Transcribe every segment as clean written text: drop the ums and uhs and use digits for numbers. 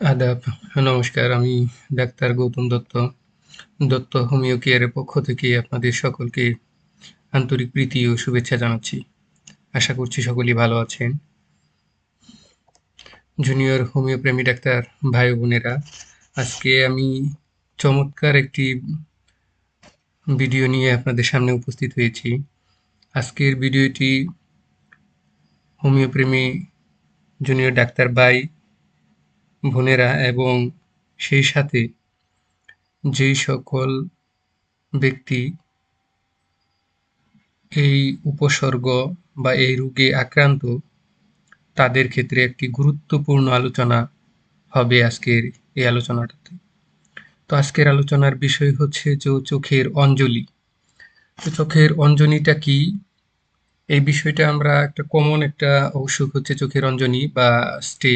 আদাব, নমস্কার। আমি ডাক্তার গৌতম দত্ত। দত্ত হোমিও কেয়ারের পক্ষ থেকে আপনাদের সকলকে আন্তরিক প্রীতি ও শুভেচ্ছা জানাচ্ছি। আশা করছি সকলেই ভালো আছেন। জুনিয়র হোমিওপ্রেমী ডাক্তার ভাই ও বোনেরা, আজকে আমি চমৎকার একটি ভিডিও নিয়ে আপনাদের সামনে উপস্থিত হয়েছি। আজকের ভিডিওটি হোমিওপ্রেমী জুনিয়র ডাক্তার ভাই বোনেরা এবং সেই সাথে যেই সকল ব্যক্তি এই উপসর্গ বা এই রোগে আক্রান্ত তাদের ক্ষেত্রে একটি গুরুত্বপূর্ণ আলোচনা হবে আজকের এই আলোচনাটাতে। তো আজকের আলোচনার বিষয় হচ্ছে যে চোখের অঞ্জলি। তো চোখের অঞ্জনিটা কি? এই বিষয়টা আমরা একটা কমন একটা অসুখ হচ্ছে চোখের অঞ্জনি বা স্টে।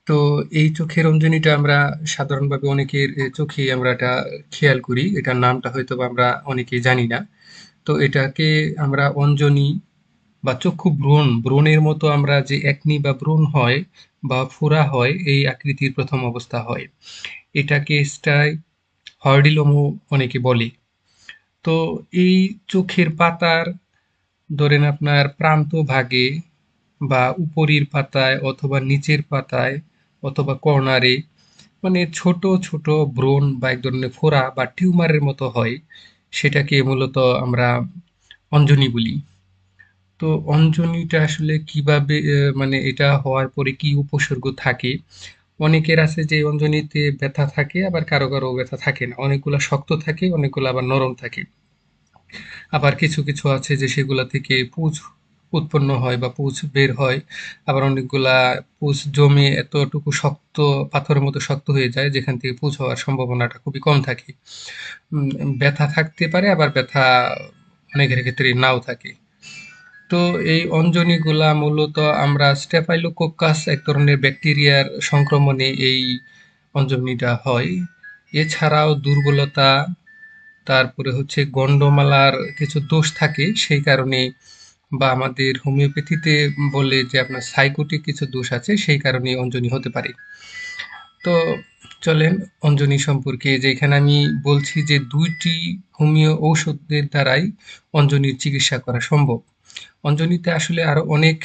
তো এই চোখের অঞ্জনিটা আমরা সাধারণভাবে অনেকের চোখে আমরা এটা খেয়াল করি, এটার নামটা হয়তো বা আমরা অনেকেই জানি না। তো এটাকে আমরা অঞ্জনি বা চক্ষু ব্রণের মতো আমরা যে একনি বা ব্রণ হয় বা ফোড়া হয় এই আকৃতির প্রথম অবস্থা হয়, এটাকে স্টাই হর্ডিলোমো অনেকে বলে। তো এই চোখের পাতার ধরেন আপনার প্রান্ত ভাগে বা উপরির পাতায় অথবা নিচের পাতায় অথবা কর্নারে মানে ছোট ছোট ব্রণ বা এক ধরনের ফোড়া বা টিউমারের মতো হয়, সেটাকে মূলত আমরা অঞ্জনি বলি। তো অঞ্জনিটা আসলে কিভাবে মানে এটা হওয়ার পরে কি উপসর্গ থাকে? অনেকের আছে যে অঞ্জনিতে ব্যথা থাকে, আবার কারো কারো ব্যথা থাকে না। অনেকগুলা শক্ত থাকে, অনেকগুলো আবার নরম থাকে। আবার কিছু কিছু আছে যে সেগুলা থেকে পুঁজ উৎপন্ন হয় বা পুঁজ বের হয়। আবার অনেকগুলা পুঁজ জমে এতটুকু শক্ত, পাথরের মতো শক্ত হয়ে যায় যেখান থেকে পুঁজ হওয়ার সম্ভাবনাটা খুবই কম থাকে। উম, ব্যথা থাকতে পারে, আবার ব্যথা অনেকের ক্ষেত্রে নাও থাকে। তো এই অঞ্জনিগুলা মূলত আমরা স্টেফাইলোকোকাস এক ধরনের ব্যাকটেরিয়ার সংক্রমণে এই অঞ্জনিটা হয়। এছাড়াও দুর্বলতা, তারপরে হচ্ছে গন্ডমালার কিছু দোষ থাকে সেই কারণে, বা আমাদের হোমিওপ্যাথিতে বলে যে আপনার সাইকোটিক কিছু দোষ আছে সেই কারণে অঞ্জনি হতে পারে। তো চলেন অঞ্জনি সম্পর্কে, যেখানে আমি বলছি যে দুইটি হোমিও ঔষধের দ্বারাই অঞ্জনির চিকিৎসা করা সম্ভব। অঞ্জনিতে আসলে আরো অনেক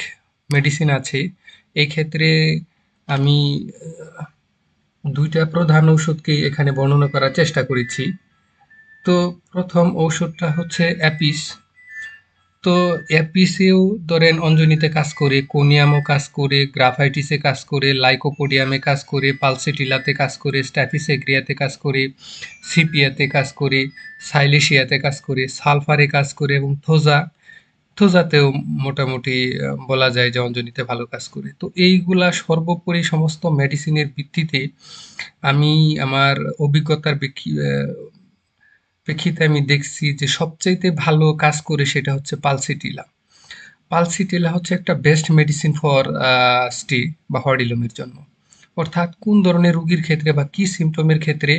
মেডিসিন আছে। এই ক্ষেত্রে আমি দুইটা প্রধান ঔষধকেই এখানে বর্ণনা করার চেষ্টা করেছি। তো প্রথম ঔষধটা হচ্ছে অ্যাপিস। তো অ্যাপিসেও ধরেন অঞ্জনিতে কাজ করে, কোনিয়ামও কাজ করে, গ্রাফাইটিসে কাজ করে, লাইকোপোডিয়ামে কাজ করে, পালসিটিলাতে কাজ করে, স্ট্যাফিসেগ্রিয়াতে কাজ করে, সিপিয়াতে কাজ করে, সাইলেশিয়াতে কাজ করে, সালফারে কাজ করে এবং থোজাতেও মোটামুটি বলা যায় যে অঞ্জনিতে ভালো কাজ করে। তো এইগুলা সর্বোপরি সমস্ত মেডিসিনের ভিত্তিতে আমি আমার অভিজ্ঞতার প্রেক্ষিতে আমি দেখছি যে সবচাইতে ভালো কাজ করে সেটা হচ্ছে পালসিটিলা। পালসিটিলা হচ্ছে একটা বেস্ট মেডিসিন ফর স্টে বা হর্ডিলুমের জন্য। অর্থাৎ কোন ধরনের রোগীর ক্ষেত্রে বা কি সিমটমের ক্ষেত্রে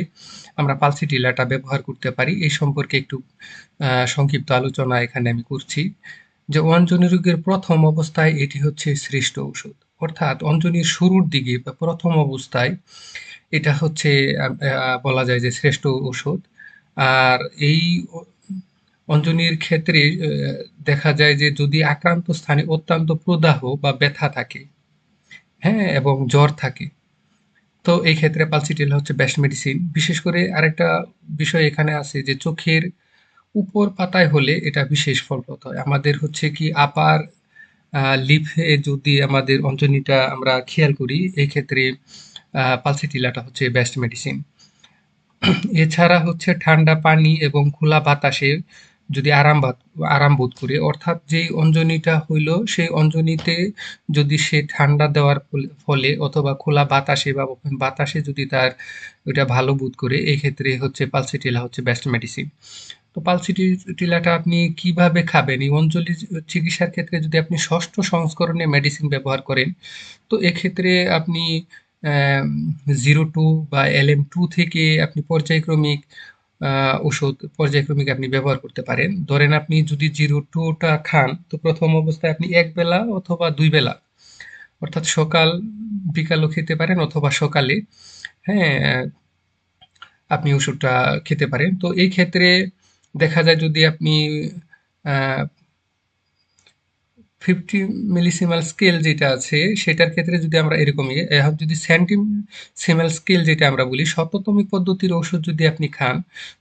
আমরা পালসিটিলাটা ব্যবহার করতে পারি এই সম্পর্কে একটু সংক্ষিপ্ত আলোচনা এখানে আমি করছি। যে অঞ্জনি রোগের প্রথম অবস্থায় এটি হচ্ছে শ্রেষ্ঠ ঔষধ। অর্থাৎ অঞ্জনির শুরুর দিকে বা প্রথম অবস্থায় এটা হচ্ছে বলা যায় যে শ্রেষ্ঠ ঔষধ। আর এই অঞ্জনির ক্ষেত্রে দেখা যায় যে যদি আক্রান্ত স্থানে অত্যন্ত প্রদাহ বা ব্যথা থাকে, হ্যাঁ, এবং জ্বর থাকে, তো এই ক্ষেত্রে পালসিটিল হচ্ছে বেস্ট মেডিসিন। বিশেষ করে আরেকটা বিষয় এখানে আছে যে চোখের উপর পাতায় হলে এটা বিশেষ ফলপ্রদ হয়। আমাদের হচ্ছে কি আপার লিফে যদি আমাদের অঞ্জনিটা আমরা খেয়াল করি, এই ক্ষেত্রে পালসিটিলাটা হচ্ছে বেস্ট মেডিসিন। এছাড়া হচ্ছে ঠান্ডা পানি এবং খোলা বাতাসে যদি আরাম বোধ করে, অর্থাৎ যেই অঞ্জনিটা হইল সেই অঞ্জনিতে যদি সে ঠান্ডা দেওয়ার ফলে অথবা খোলা বাতাসে বা ওপেন বাতাসে যদি তার ওইটা ভালো বোধ করে, এই ক্ষেত্রে হচ্ছে পালসিটিলা হচ্ছে বেস্ট মেডিসিন। তো পালসিটিলাটা আপনি কিভাবে খাবেন? এই অঞ্জলি চিকিৎসার ক্ষেত্রে যদি আপনি ষষ্ঠ সংস্করণে মেডিসিন ব্যবহার করেন, তো এক্ষেত্রে আপনি আম 0-2 বা LM2 থেকে আপনি পর্যায়ক্রমিক পর্যায়ক্রমিক আপনি ব্যবহার করতে পারেন। ধরেন আপনি যদি 0-2 টা খান, তো প্রথম অবস্থায় আপনি 1 বেলা অথবা 2 বেলা অর্থাৎ সকাল বিকালও খেতে পারেন অথবা সকালে, হ্যাঁ, আপনি ওষুধটা খেতে পারেন। তো এই ক্ষেত্রে দেখা যায় যদি আপনি আহ 50 মিলিসিমাল স্কেল যেটা আছে সেটার ক্ষেত্রে যদি আমরা এরকমই এখন যদি সেন্টিসিমাল স্কেল যেটা আমরা বলি শততমিক পদ্ধতির ওষুধ যদি আপনি খান,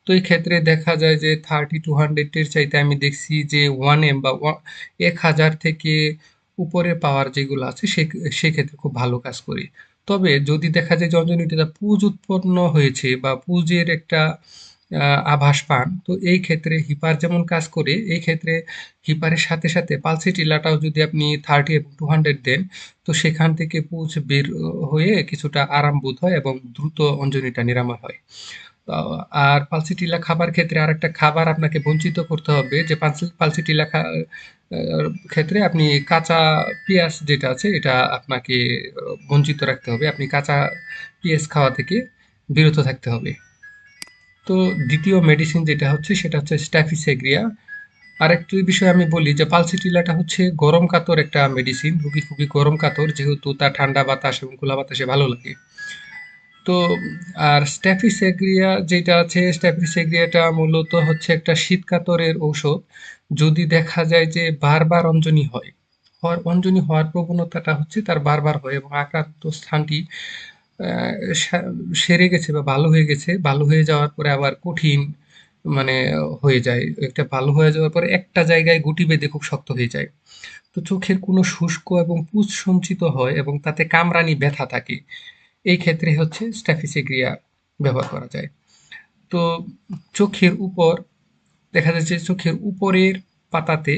তো এই ক্ষেত্রে দেখা যায় যে 30-100 এর চাইতে আমি দেখছি যে 1M বা 1000 থেকে উপরে পাওয়ার যেগুলো আছে সেক্ষেত্রে খুব ভালো কাজ করে। তবে যদি দেখা যায় যে অঞ্জনিটা পুঁজ উৎপন্ন হয়েছে বা পুঁজের একটা আভাস পান, তো এই ক্ষেত্রে হিপার যেমন কাজ করে এই ক্ষেত্রে হিপারের সাথে সাথে পালসিটিলাটাও যদি আপনি 30 এবং 200 দেন, তো সেখান থেকে পুঁজ বের হয়ে কিছুটা আরাম বোধ হয় এবং দ্রুত অঞ্জনিটা নিরাময় হয়। আর পালসিটিলা খাবার ক্ষেত্রে আরেকটা খাবার আপনাকে বঞ্চিত করতে হবে যে পালসিটিলা ক্ষেত্রে আপনি কাঁচা পেঁয়াজ যেটা আছে এটা আপনাকে বঞ্চিত রাখতে হবে, আপনি কাঁচা পেঁয়াজ খাওয়া থেকে বিরত থাকতে হবে। তো দ্বিতীয় মেডিসিন যেটা হচ্ছে সেটা হচ্ছে স্ট্যাফিসেগ্রিয়া। আরেকটি বিষয় আমি বলি যে পালসিটিলাটা হচ্ছে গরম কাতর একটা মেডিসিন, রুগী খুবই গরম কাতর যেহেতু তার ঠান্ডা বাতাস এবং খোলা বাতাসে ভালো লাগে। তো আর স্ট্যাফিসেগ্রিয়া যেটা আছে স্ট্যাফিসেগ্রিয়াটা মূলত হচ্ছে একটা শীত কাতরের ঔষধ। যদি দেখা যায় যে বারবার অঞ্জনি হওয়ার প্রবণতাটা হচ্ছে তার বারবার হয় এবং আক্রান্ত স্থানটি আহ, সা- সেরে গেছে বা ভালো হয়ে গেছে, ভালো হয়ে যাওয়ার পরে আবার কঠিন মানে হয়ে যায়, একটা ভালো হয়ে যাওয়ার পরে একটা জায়গায় গুটি বেঁধে খুব শক্ত হয়ে যায়। তো চোখের কোনো শুষ্ক এবং পুজ সঞ্চিত হয় এবং তাতে কামরানি ব্যথা থাকে, এই ক্ষেত্রে হচ্ছে স্ট্যাফিসেগ্রিয়া ব্যবহার করা যায়। তো চোখের উপর দেখা যাচ্ছে চোখের উপরের পাতাতে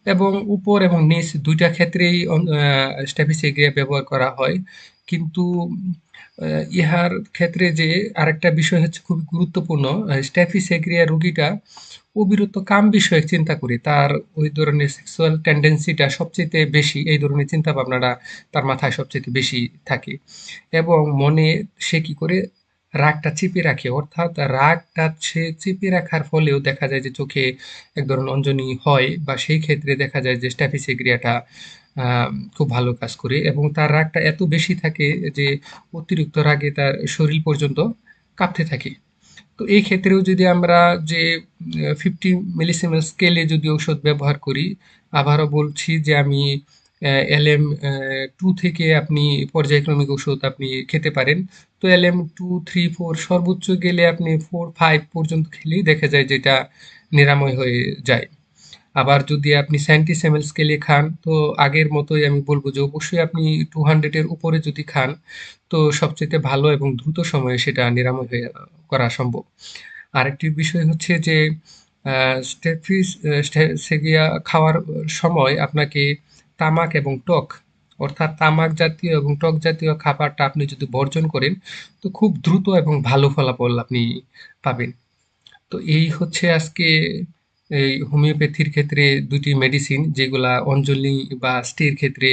এবং উপর এবং নিচ দুইটা ক্ষেত্রেই স্ট্যাফিসেগ্রিয়া ব্যবহার করা হয়। কিন্তু ইহার ক্ষেত্রে যে আরেকটা বিষয় হচ্ছে খুবই গুরুত্বপূর্ণ, স্ট্যাফিসেগ্রিয়া রোগীটা অবিরত কাম বিষয়ক চিন্তা করে, তার ওই ধরনের সেক্সুয়াল টেন্ডেন্সিটা সবচেয়ে বেশি, এই ধরনের চিন্তা ভাবনাটা তার মাথায় সবচেয়ে বেশি থাকে এবং মনে সে কি করে রাগটা চেপে রাখে, অর্থাৎ রাগটা সে চেপে রাখার ফলেও দেখা যায় যে চোখে এক ধরনের অঞ্জনি হয় বা সেই ক্ষেত্রে দেখা যায় যে স্ট্যাফিসেগ্রিয়াটা খুব ভালো কাজ করে এবং তার রাগটা এত বেশি থাকে যে অতিরিক্ত রাগে তার শরীর পর্যন্ত কাঁপতে থাকে। তো এই ক্ষেত্রেও যদি আমরা যে 50 মিলিসিমেল স্কেলে যদি ঔষধ ব্যবহার করি, আবারও বলছি যে আমি এলএম 2 থেকে আপনি পর্যায়ক্রমিক ওষুধ আপনি খেতে পারেন। তো এলএম 2, 3, 4 সর্বোচ্চ গেলে আপনি 4, 5 পর্যন্ত খেলেই দেখা যায় যেটা নিরাময় হয়ে যায়। আবার যদি আপনি সেন্টিসেমেল স্কেলে খান, তো আগের মতোই আমি বলবো যে অবশ্যই আপনি 200 এর উপরে যদি খান, তো সবচেয়ে ভালো এবং দ্রুত সময়ে সেটা নিরাময় হয়ে করা সম্ভব। আরেকটি বিষয় হচ্ছে যে স্টেফিসেগিয়া খাওয়ার সময় আপনাকে তামাক এবং টক, অর্থাৎ তামাক জাতীয় এবং টক জাতীয় খাবারটা আপনি যদি বর্জন করেন, তো খুব দ্রুত এবং ভালো ফলাফল আপনি পাবেন। তো এই হচ্ছে আজকে এই হোমিওপ্যাথির ক্ষেত্রে দুটি মেডিসিন যেগুলা অঞ্জলি বা স্টের ক্ষেত্রে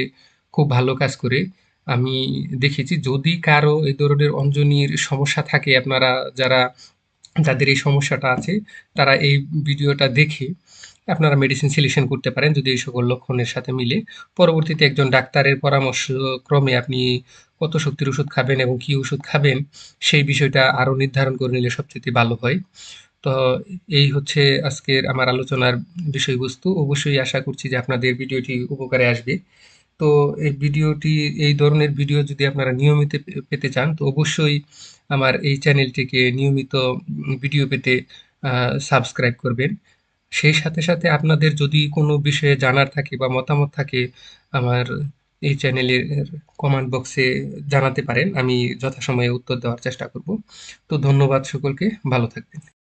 খুব ভালো কাজ করে। আমি দেখেছি যদি কারো এই ধরনের অঞ্জনির সমস্যা থাকে, আপনারা যারা যাদের এই সমস্যাটা আছে তারা এই ভিডিওটা দেখে আপনারা মেডিসিন সিলেকশন করতে পারেন যদি এই সকল লক্ষণের সাথে মিলে। পরবর্তীতে একজন ডাক্তারের পরামর্শ ক্রমে আপনি কত শক্তির ওষুধ খাবেন এবং কি ওষুধ খাবেন সেই বিষয়টা আরো নির্ধারণ করে নিলে সবচেয়ে ভালো হয়। তো এই হচ্ছে আজকের আমার আলোচনার বিষয়বস্তু। অবশ্যই আশা করছি যে আপনাদের ভিডিওটি উপকারে আসবে। তো এই ধরনের ভিডিও যদি আপনারা নিয়মিত পেতে চান, তো অবশ্যই আমার এই চ্যানেলটিকে নিয়মিত ভিডিও পেতে সাবস্ক্রাইব করবেন। সেই সাথে সাথে আপনাদের যদি কোনো বিষয়ে জানার থাকে বা মতামত থাকে, আমার এই চ্যানেলের কমেন্ট বক্সে জানাতে পারেন, আমি যথাসময়ে উত্তর দেওয়ার চেষ্টা করব। তো ধন্যবাদ সকলকে, ভালো থাকবেন।